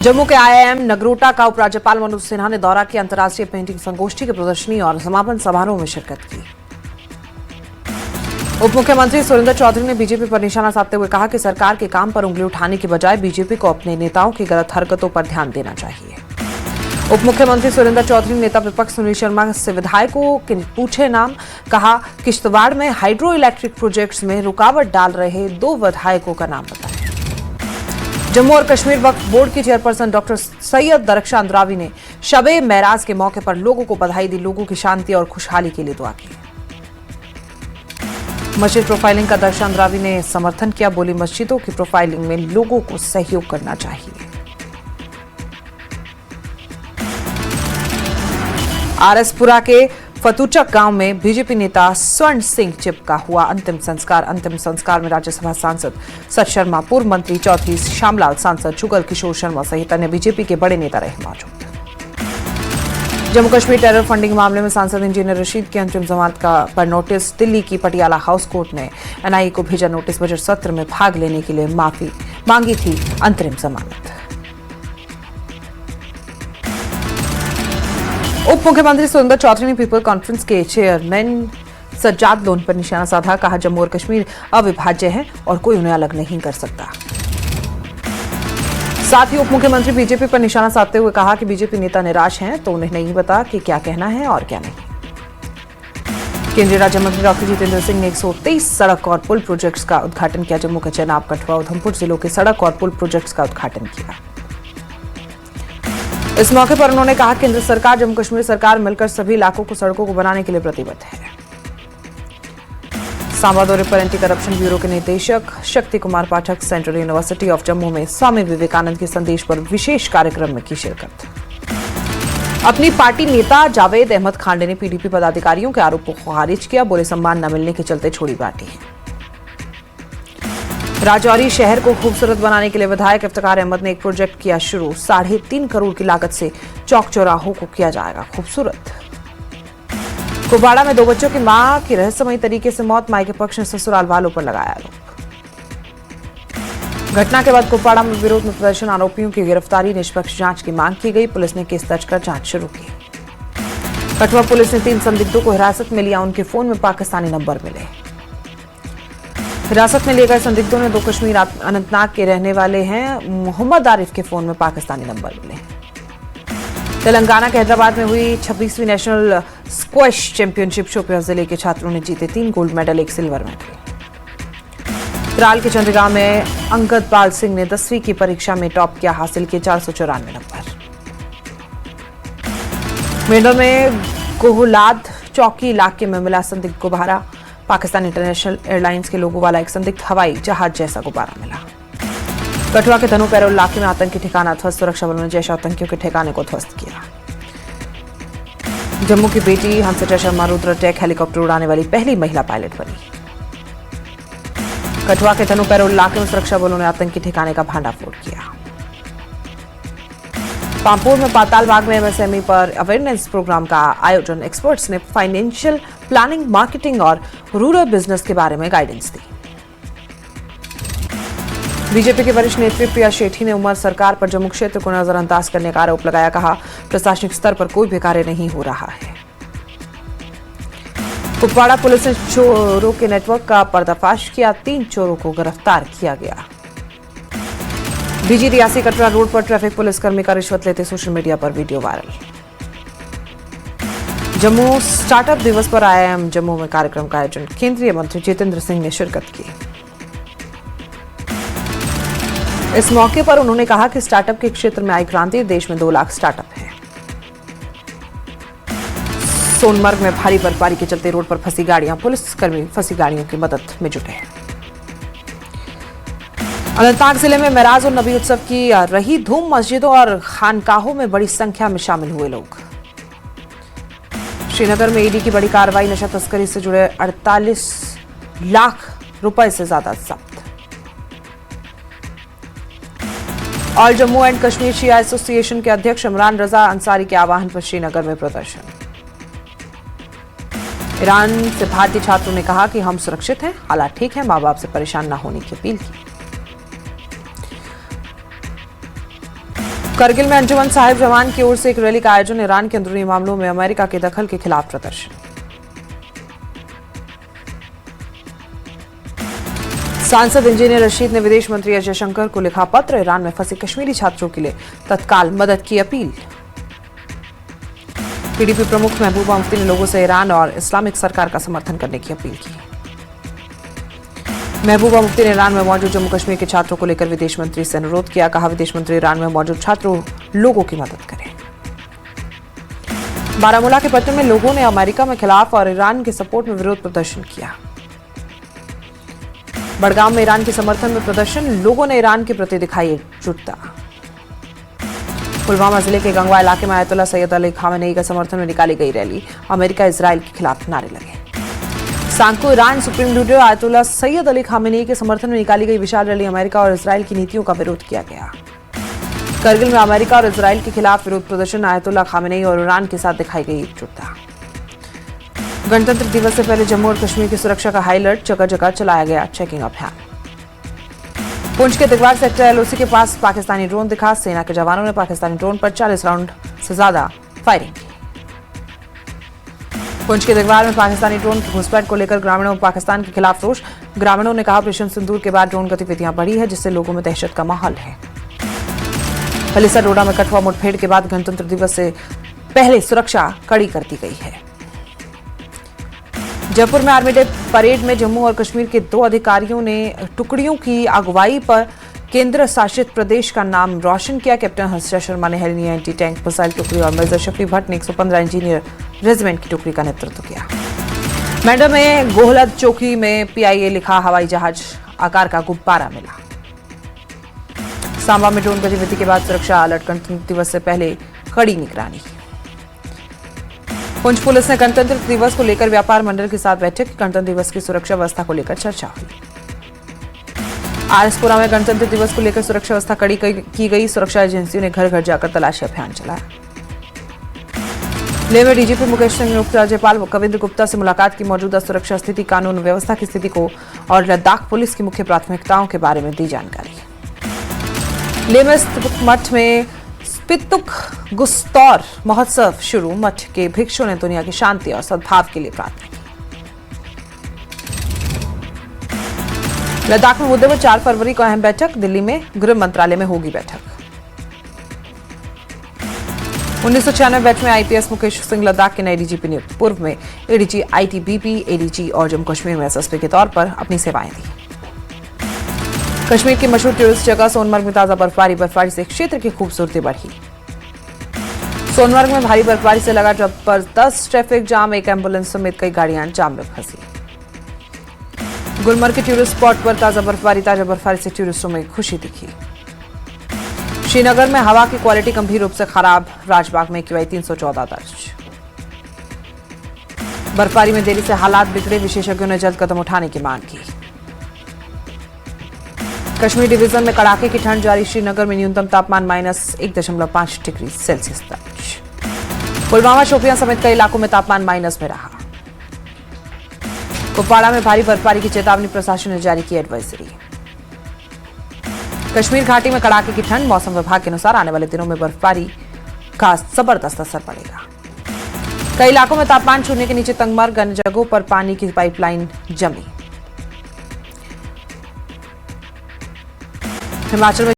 जम्मू के आईआईएम नगरोटा का उपराज्यपाल मनोज सिन्हा ने दौरा किया। अंतर्राष्ट्रीय पेंटिंग संगोष्ठी की प्रदर्शनी और समापन समारोह में शिरकत की। उप मुख्यमंत्री सुरेंद्र चौधरी ने बीजेपी पर निशाना साधते हुए कहा कि सरकार के काम पर उंगली उठाने की बजाय बीजेपी को अपने नेताओं की गलत हरकतों पर ध्यान देना चाहिए। उप मुख्यमंत्री सुरेंद्र चौधरी ने नेता विपक्ष सुनील शर्मा से विधायकों के पूछे नाम, कहा किश्तवाड़ में हाइड्रो इलेक्ट्रिक प्रोजेक्ट्स में रुकावट डाल रहे 2 विधायकों का नाम बताया। जम्मू और कश्मीर वक्फ बोर्ड की चेयरपर्सन डॉक्टर सैयद दरख्शां अंद्रावी ने शबे मेराज के मौके पर लोगों को बधाई दी, लोगों की शांति और खुशहाली के लिए दुआ की। मस्जिद प्रोफाइलिंग का दरख्शां अंद्रावी ने समर्थन किया, बोली मस्जिदों की प्रोफाइलिंग में लोगों को सहयोग करना चाहिए। आरएसपुरा के फतुचक गांव में बीजेपी नेता स्वर्ण सिंह चिप का हुआ अंतिम संस्कार। अंतिम संस्कार में राज्यसभा सांसद सत शर्मा, पूर्व मंत्री चौधरी श्यामलाल, सांसद जुगल किशोर शर्मा सहित अन्य बीजेपी के बड़े नेता रहे मौजूद। जम्मू कश्मीर टेरर फंडिंग मामले में सांसद इंजीनियर रशीद की अंतिम जमानत पर नोटिस। दिल्ली की पटियाला हाउस कोर्ट ने एनआईए को भेजा नोटिस। बजट सत्र में भाग लेने के लिए माफी मांगी थी अंतरिम जमानत। उप मुख्यमंत्री सुरेंद्र चौधरी ने पीपल कॉन्फ्रेंस के चेयरमैन सज्जाद लोन पर निशाना साधा, कहा जम्मू और कश्मीर अविभाज्य है और कोई उन्हें अलग नहीं कर सकता। साथ ही उप मुख्यमंत्री बीजेपी पर निशाना साधते हुए कहा कि बीजेपी नेता निराश हैं तो उन्हें नहीं पता कि क्या कहना है और क्या नहीं। केंद्रीय राज्य मंत्री डॉक्टर जितेंद्र सिंह ने 123 सड़क और पुल प्रोजेक्ट्स का उद्घाटन किया। जम्मू के चेनाब, कठुआ, उधमपुर जिलों के सड़क और पुल प्रोजेक्ट्स का उद्घाटन किया। इस मौके पर उन्होंने कहा केंद्र सरकार, जम्मू कश्मीर सरकार मिलकर सभी इलाकों को सड़कों को बनाने के लिए प्रतिबद्ध है। सांबा दौरे पर एंटी करप्शन ब्यूरो के निदेशक Shakti Kumar Pathak central university of Jammu में स्वामी विवेकानंद के संदेश पर विशेष कार्यक्रम में की शिरकत। अपनी पार्टी नेता जावेद अहमद खांडे ने पीडीपी पदाधिकारियों के आरोपों को खारिज किया, बोले सम्मान न मिलने के चलते छोड़ी पार्टी। राजौरी शहर को खूबसूरत बनाने के लिए विधायक इफ्तिकार अहमद ने एक प्रोजेक्ट किया शुरू। 3.5 करोड़ की लागत से चौक चौराहों को किया जाएगा खूबसूरत। कुपवाड़ा में 2 बच्चों की मां की रहस्यमयी तरीके से मौत, मां के पक्ष ने ससुराल वालों पर लगाया आरोप। घटना के बाद कुपवाड़ा में विरोध में प्रदर्शन, आरोपियों की गिरफ्तारी, निष्पक्ष जांच की मांग की गई। पुलिस ने केस दर्ज कर जांच शुरू की। कठुआ पुलिस ने 3 संदिग्धों को हिरासत में लिया, उनके फोन में पाकिस्तानी नंबर मिले। हिरासत में लिए गए संदिग्धों ने 2 कश्मीर अनंतनाग के रहने वाले हैं। मोहम्मद आरिफ के फोन में पाकिस्तानी नंबर मिले। तेलंगाना के हैदराबाद में हुई 26वीं नेशनल स्क्वैश चैंपियनशिप शोपियां जिले के छात्रों ने जीते 3 gold medal, 1 silver medal. Tral के चंद्रगांव में अंगद पाल सिंह ने 10वीं की परीक्षा में टॉप किया, हासिल किए 494 नंबर। मेडल में कोहलाद चौकी इलाके में मिला संदिग्ध गुब्बारा। पाकिस्तान इंटरनेशनल एयरलाइंस के लोगों वाला एक संदिग्ध हवाई जहाज जैसा गुब्बारा मिला। कठुआ के धनु पैरोल इलाके में आतंकी ठिकाना ध्वस्त, सुरक्षा बलों ने जैश आतंकियों के ठिकाने को ध्वस्त किया। जम्मू की बेटी हंसिता शर्मा रुद्र टेक हेलीकॉप्टर उड़ाने वाली पहली महिला पायलट बनी। कठुआ के धनु पैरोल इलाके में सुरक्षा बलों ने आतंकी ठिकाने का भांडाफोड़ किया। पामपुर में पाताल बाग में एमएसएमई पर अवेयरनेस प्रोग्राम का आयोजन। एक्सपर्ट्स ने फाइनेंशियल प्लानिंग, मार्केटिंग और रूरल बिजनेस के बारे में गाइडेंस दी। बीजेपी के वरिष्ठ नेत्री प्रिया शेठी ने उमर सरकार पर जम्मू क्षेत्र को नजरअंदाज करने का आरोप लगाया, कहा प्रशासनिक स्तर पर कोई भी कार्य नहीं हो रहा है। कुपवाड़ा पुलिस ने चोरों के नेटवर्क का पर्दाफाश किया, 3 चोरों को गिरफ्तार किया गया। डीजी रियासी कटरा रोड पर ट्रैफिक पुलिसकर्मी का रिश्वत लेते सोशल मीडिया पर वीडियो वायरल। जम्मू स्टार्टअप दिवस पर आईआईएम जम्मू में कार्यक्रम का आयोजन। केंद्रीय मंत्री जितेंद्र सिंह ने शिरकत की। इस मौके पर उन्होंने कहा कि स्टार्टअप के क्षेत्र में आई क्रांति, देश में 2 लाख स्टार्टअप हैं। सोनमर्ग में भारी बर्फबारी के चलते रोड पर फंसी गाड़ियां, पुलिसकर्मी फंसी गाड़ियों की मदद में जुटे हैं। अनंतनाग जिले में मेराज और नबी उत्सव की रही धूम, मस्जिदों और खानकाहों में बड़ी संख्या में शामिल हुए लोग। श्रीनगर में ईडी की बड़ी कार्रवाई, नशा तस्करी से जुड़े 48 लाख रुपए से ज्यादा जब्त। All Jammu and Kashmir Shia association के अध्यक्ष इमरान रजा अंसारी के आह्वान पर श्रीनगर में प्रदर्शन। ईरान से भारतीय छात्रों ने कहा कि हम सुरक्षित हैं, हालात ठीक है, मां बाप से परेशान न होने की अपील की। करगिल में अंजुमन साहिब जमान की ओर से एक रैली का आयोजन, ईरान के अंदरूनी मामलों में अमेरिका के दखल के खिलाफ प्रदर्शन। सांसद इंजीनियर रशीद ने विदेश मंत्री एस जयशंकर को लिखा पत्र, ईरान में फंसे कश्मीरी छात्रों के लिए तत्काल मदद की अपील। पीडीपी प्रमुख महबूबा मुफ्ती ने लोगों से ईरान और इस्लामिक सरकार का समर्थन करने की अपील की। महबूबा मुफ्ती ने ईरान में मौजूद जम्मू कश्मीर के छात्रों को लेकर विदेश मंत्री से अनुरोध किया। कहा, विदेश मंत्री ईरान में मौजूद छात्रों लोगों की मदद करें। बारामूला के पट्टन में लोगों ने अमेरिका में खिलाफ और ईरान के सपोर्ट में विरोध प्रदर्शन किया। बड़गांव में ईरान के समर्थन में प्रदर्शन, लोगों ने ईरान के प्रति दिखाई एकजुटता। पुलवामा जिले के गंगवा इलाके में आयतुल्ला सैयद अली खामेनेई के समर्थन में निकाली गई रैली, अमेरिका इजराइल के खिलाफ नारे लगे। सांको Iran supreme leader Ayatollah Syed Ali Khamenei के समर्थन में निकाली गई विशाल रैली, अमेरिका और इजराइल की नीतियों का विरोध किया गया। करगिल में अमेरिका और इजराइल के खिलाफ विरोध प्रदर्शन, आयतुल्ला खामेनेई और ईरान के साथ दिखाई गई एकजुटता। गणतंत्र दिवस से पहले जम्मू और कश्मीर की सुरक्षा का हाई अलर्ट, जगह जगह चलाया गया चेकिंग अभियान। पुंछ के दिगवार सेक्टर एलओसी के पास पाकिस्तानी ड्रोन दिखा, सेना के जवानों ने पाकिस्तानी ड्रोन पर 40 राउंड से ज्यादा फायरिंग की। पुंछ के दिगवार में पाकिस्तानी ड्रोन की घुसपैठ को लेकर ग्रामीणों में पाकिस्तान के खिलाफ रोष। ग्रामीणों ने कहा, ऑपरेशन सिंदूर के बाद ड्रोन गतिविधियां बढ़ी है, जिससे लोगों में दहशत का माहौल है। पलिसा डोडा में कठुआ मुठभेड़ के बाद गणतंत्र दिवस से पहले सुरक्षा कड़ी कर दी गई है। जयपुर में आर्मी डे परेड में जम्मू और कश्मीर के 2 अधिकारियों ने टुकड़ियों की अगुवाई पर केंद्र शासित प्रदेश का नाम रोशन किया। कैप्टन हर्षा शर्मा ने हेलिनी एंटी टैंक मिसाइल टुकड़ी और मेजर शफी भट्ट ने 115 इंजीनियर रेजिमेंट की टुकड़ी का नेतृत्व किया। मेंढर में गोहलद चौकी में पीआईए लिखा हवाई जहाज आकार का गुब्बारा मिला। सांबा में ड्रोन गतिविधि के बाद सुरक्षा अलर्ट, गणतंत्र दिवस से पहले कड़ी निगरानी। पुंछ पुलिस ने गणतंत्र दिवस को लेकर व्यापार मंडल के साथ बैठक, गणतंत्र दिवस की सुरक्षा व्यवस्था को लेकर चर्चा हुई। आरएसपुरा में गणतंत्र दिवस को लेकर सुरक्षा व्यवस्था कड़ी की गई, सुरक्षा एजेंसियों ने घर घर जाकर तलाशी अभियान चलाया। लेह में डीजीपी मुकेश सिंह ने उप राज्यपाल कविंद्र गुप्ता से मुलाकात की, मौजूदा सुरक्षा स्थिति, कानून व्यवस्था की स्थिति को और लद्दाख पुलिस की मुख्य प्राथमिकताओं के बारे में दी जानकारी। लेह में स्थित मठ में पितुक गुस्तौर महोत्सव शुरू, मठ के भिक्षुओं ने दुनिया की शांति और सद्भाव के लिए प्रार्थना की। लद्दाख में मुद्दे पर 4 फरवरी को अहम बैठक, दिल्ली में गृह मंत्रालय में होगी बैठक। 1996 बैच में आईपीएस मुकेश सिंह लद्दाख के नए डीजीपी नियुक्त, पूर्व में एडीजी आईटीबीपी, एडीजी और जम्मू कश्मीर में एसएसपी के तौर पर अपनी सेवाएं दी। कश्मीर की मशहूर टूरिस्ट जगह सोनमर्ग में ताजा बर्फबारी से क्षेत्र की खूबसूरती बढ़ी। सोनमर्ग में भारी बर्फबारी से लगा जबरदस्त ट्रैफिक जाम, एक एम्बुलेंस समेत कई गाड़ियां जाम में फंसी। गुलमर्ग के टूरिस्ट स्पॉट पर ताजा बर्फबारी से टूरिस्टों में खुशी दिखी। श्रीनगर में हवा की क्वालिटी गंभीर रूप से खराब, राजबाग में AQI 314 दर्ज। बर्फबारी में देरी से हालात बिगड़े, विशेषज्ञों ने जल्द कदम उठाने की मांग की। कश्मीर डिवीजन में कड़ाके की ठंड जारी, श्रीनगर में न्यूनतम तापमान -1.5 डिग्री सेल्सियस दर्ज। पुलवामा, शोपियां समेत कई इलाकों में तापमान माइनस में रहा। कुपवाड़ा में भारी बर्फबारी की चेतावनी, प्रशासन ने जारी की एडवाइजरी। कश्मीर घाटी में कड़ाके की ठंड, मौसम विभाग के अनुसार आने वाले दिनों में बर्फबारी का जबरदस्त असर पड़ेगा। कई इलाकों में तापमान शून्य के नीचे तंगमर्ग, अन्य जगहों पर पानी की पाइपलाइन जमी। हिमाचल में